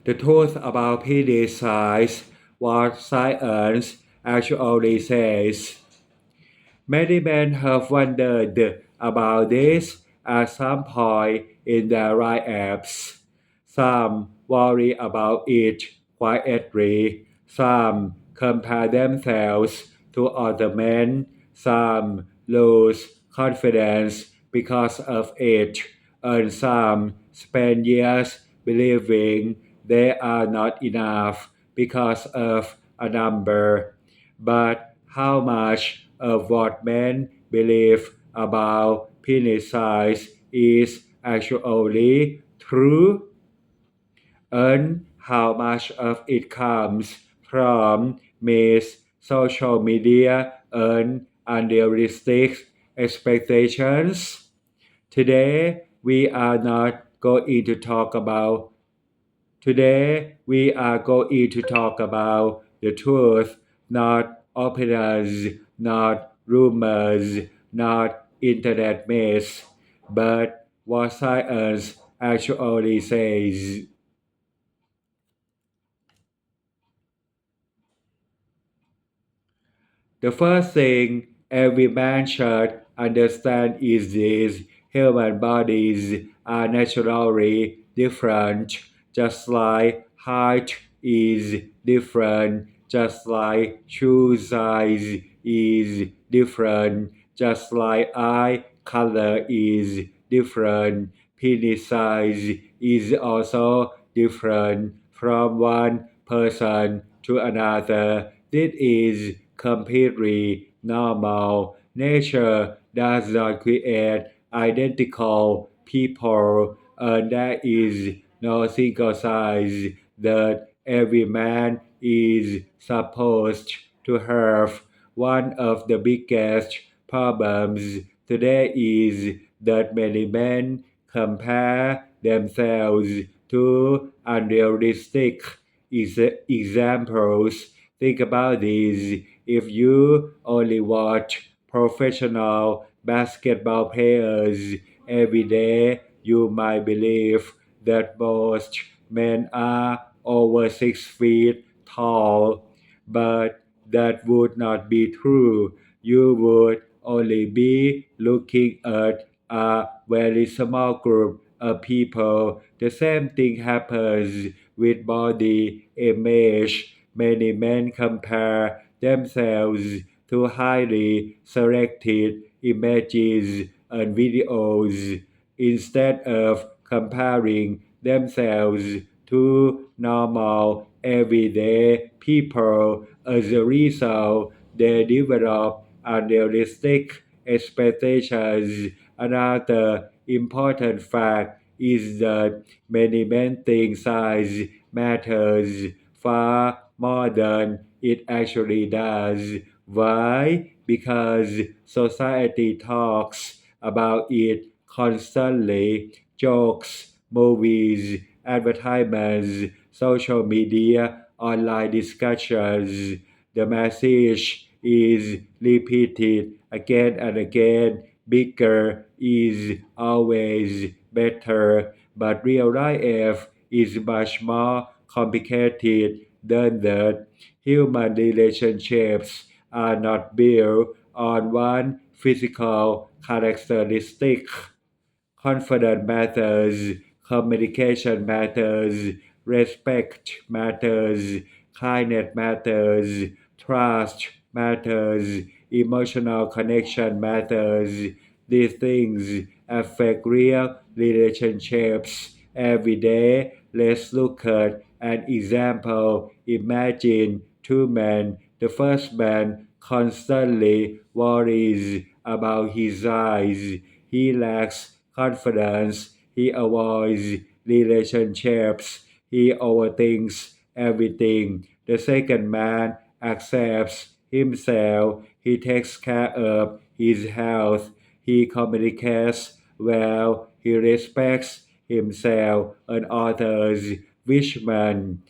The truth about penis size, what science actually says. Many men have wondered about this at some point in their lives. Some worry about it quietly. Some compare themselves to other men. Some lose confidence because of it. And some spend years believing they are not enough because of a number. But how much of what men believe about penis size is actually true, and how much of it comes from myths, social media, and unrealistic expectations? Today, we are not going to talk about Today, we are going to talk about the truth, not opinions, not rumors, not internet myths, but what science actually says. The first thing every man should understand is this: human bodies are naturally different, just like height is different, just like shoe size is different, just like eye color is different. Penis size is also different from one person to another. This is completely normal. Nature does not create identical people, and there is no single size that every man is supposed to have. One of the biggest problems today is that many men compare themselves to unrealistic examples. Think about this. If you only watch professional basketball players every day, you might believe that most men are over 6 feet tall, but that would not be true. You would only be looking at a very small group of people. The same thing happens with body image. Many men compare themselves to highly selected images and videos instead of comparing themselves to normal everyday people. As a result, they develop unrealistic expectations. Another important fact is that many men think size matters far more than it actually does. Why? Because society talks about it constantly. Jokes, movies, advertisements, social media, online discussions. The message is repeated again and again. Bigger is always better, but real life is much more complicated than that. Human relationships are not built on one physical characteristic. Confidence matters, communication matters, respect matters, kindness matters, trust matters, emotional connection matters. These things affect real relationships every day. Let's look at an example. Imagine two men. The first man constantly worries about his size. He lacks confidence. He avoids relationships. He overthinks everything. The second man accepts himself. He takes care of his health. He communicates well. He respects himself and others. Which man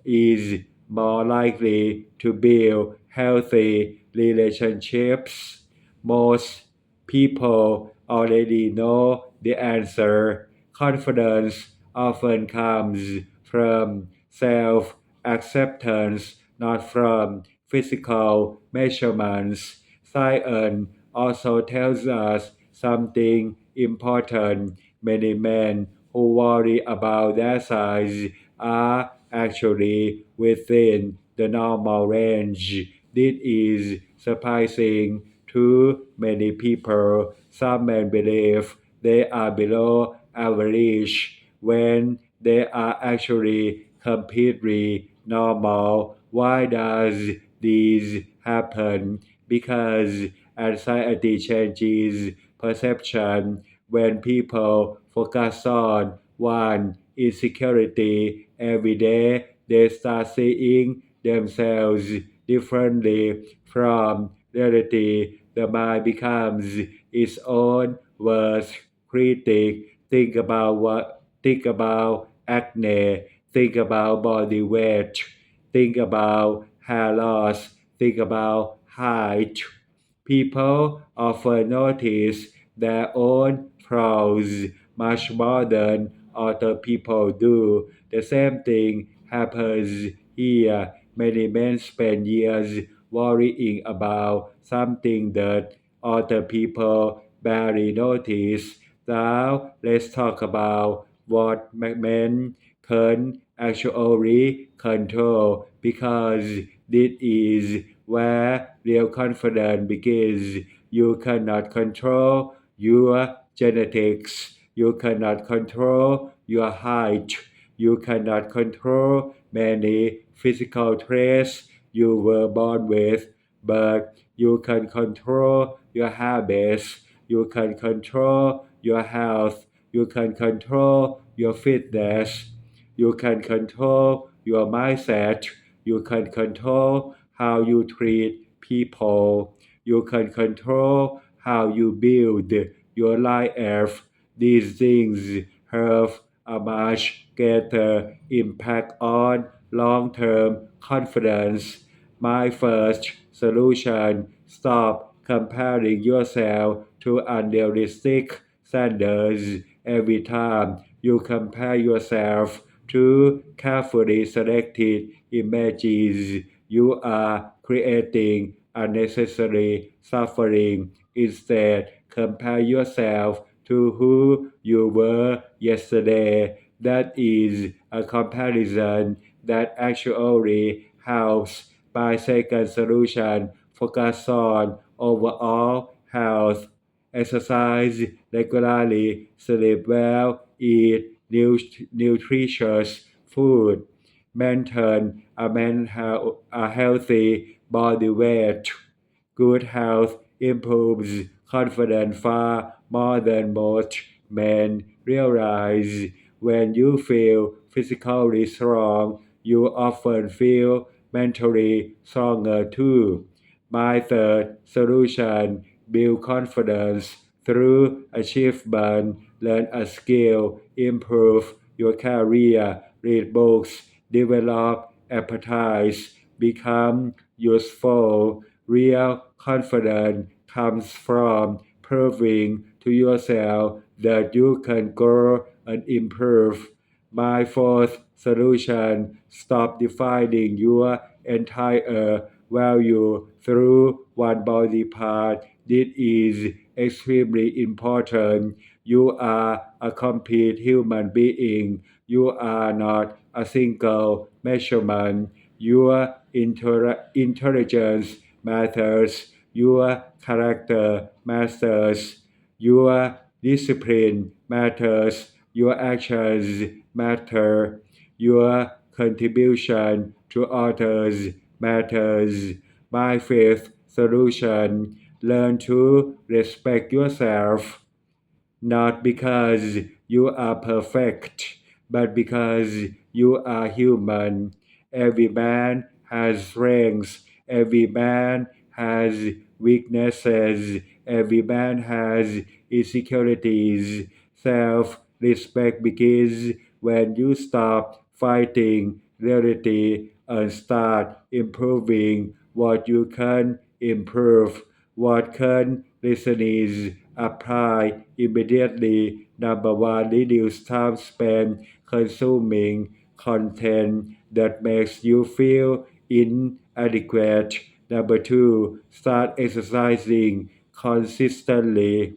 is more likely to build healthy relationships? Most people already know the answer. Confidence often comes from self acceptance, not from physical measurements. Science also tells us something important. Many men who worry about their size are actually within the normal range. This is surprising to many people. Some men believe they are below average when they are actually completely normal. Why does this happen? Because anxiety changes perception. When people focus on one insecurity every day, they start seeing themselves differently from reality. The mind becomes its own worst critic. Think about acne, think about body weight, think about hair loss, think about height. People often notice their own flaws much more than other people do. The same thing happens here. Many men spend years worrying about something that other people barely notice. Now let's talk about what men can actually control, because this is where real confidence begins. You cannot control your genetics. You cannot control your height. You cannot control many physical traits you were born with, but you can control your habits. You can control your health. You can control your fitness. You can control your mindset. You can control how you treat people. You can control how you build your life. These things have a much greater impact on long-term confidence. My first solution: stop comparing yourself to unrealistic standards. Every time you compare yourself to carefully selected images, you are creating unnecessary suffering. Instead, compare yourself to who you were yesterday. That is a comparison that actually helps. My second solution: focus on overall health. Exercise regularly, sleep well, eat nutritious food, maintain a healthy body weight. Good health improves confidence far more than most men realize. When you feel physically strong, you often feel mentally stronger too. My third solution: build confidence through achievement. Learn a skill, improve your career, read books, develop appetites, become useful. Real confidence comes from proving to yourself that you can grow and improve. My fourth solution: stop defining your entire value through one body part. This is extremely important. You are a complete human being. You are not a single measurement. Your intelligence matters. Your character matters. Your discipline matters. Your actions matter. Your contribution to others matters. My fifth solution: learn to respect yourself, not because you are perfect, but because you are human. Every man has strengths, every man has weaknesses, every man has insecurities. Self respect begins when you stop fighting reality and start improving what you can improve. What can listeners apply immediately? Number one: reduce time spent consuming content that makes you feel inadequate. Number two, start exercising consistently.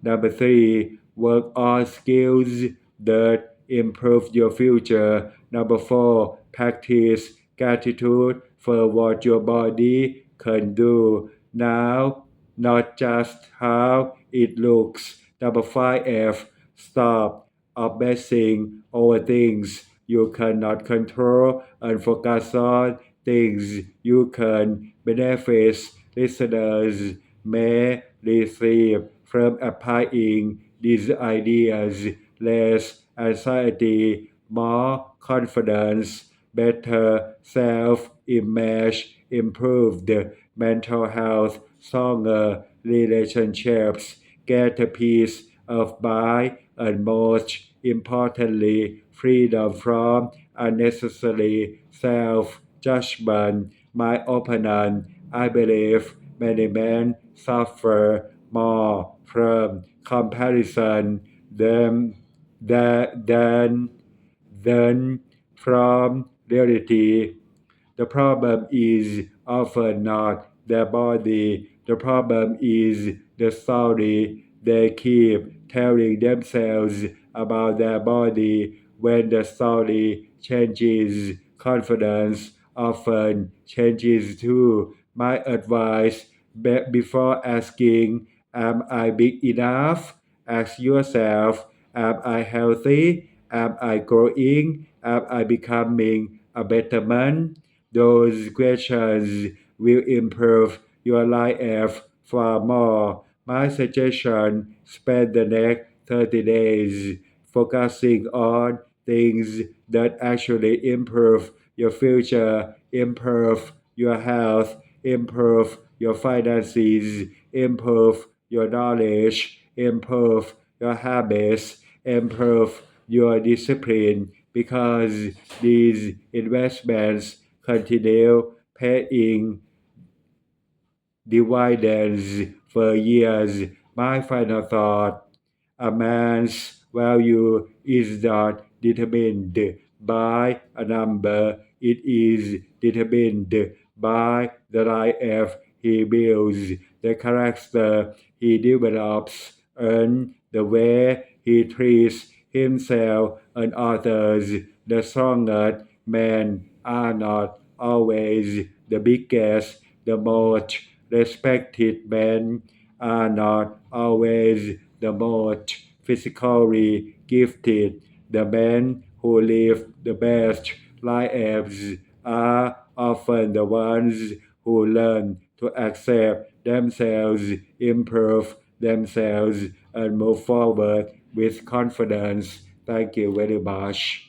Number three, work on skills that improve your future. Number four, practice gratitude for what your body can do now, not just how it looks. Number five, F, stop obsessing over things you cannot control and focus on things you can benefit. Listeners may receive from applying these ideas less anxiety, more confidence, better self-image, improved mental health, stronger relationships, greater peace of mind, and most importantly, freedom from unnecessary self-judgment. My opinion, I believe many men suffer more from comparison than, than, than, than from reality. The problem is often not their body. The problem is the story they keep telling themselves about their body. When the story changes, confidence often changes too. My advice before asking, am I big enough? Ask yourself, am I healthy? Am I growing? Am I becoming a better man? Those questions will improve your life far more. My suggestion, spend the next 30 days focusing on things that actually improve your future, improve your health, improve your finances, improve your knowledge, improve your habits, improve your discipline, because these investments continue paying dividends for years. My final thought, a man's value is not determined by a number, it is determined by the life he builds, the character he develops, and the way he treats himself and others. The strongest men are not always the biggest, the most respected men are not always the most physically gifted. The men who live the best lives are often the ones who learn to accept themselves, improve themselves, and move forward with confidence. Thank you very much.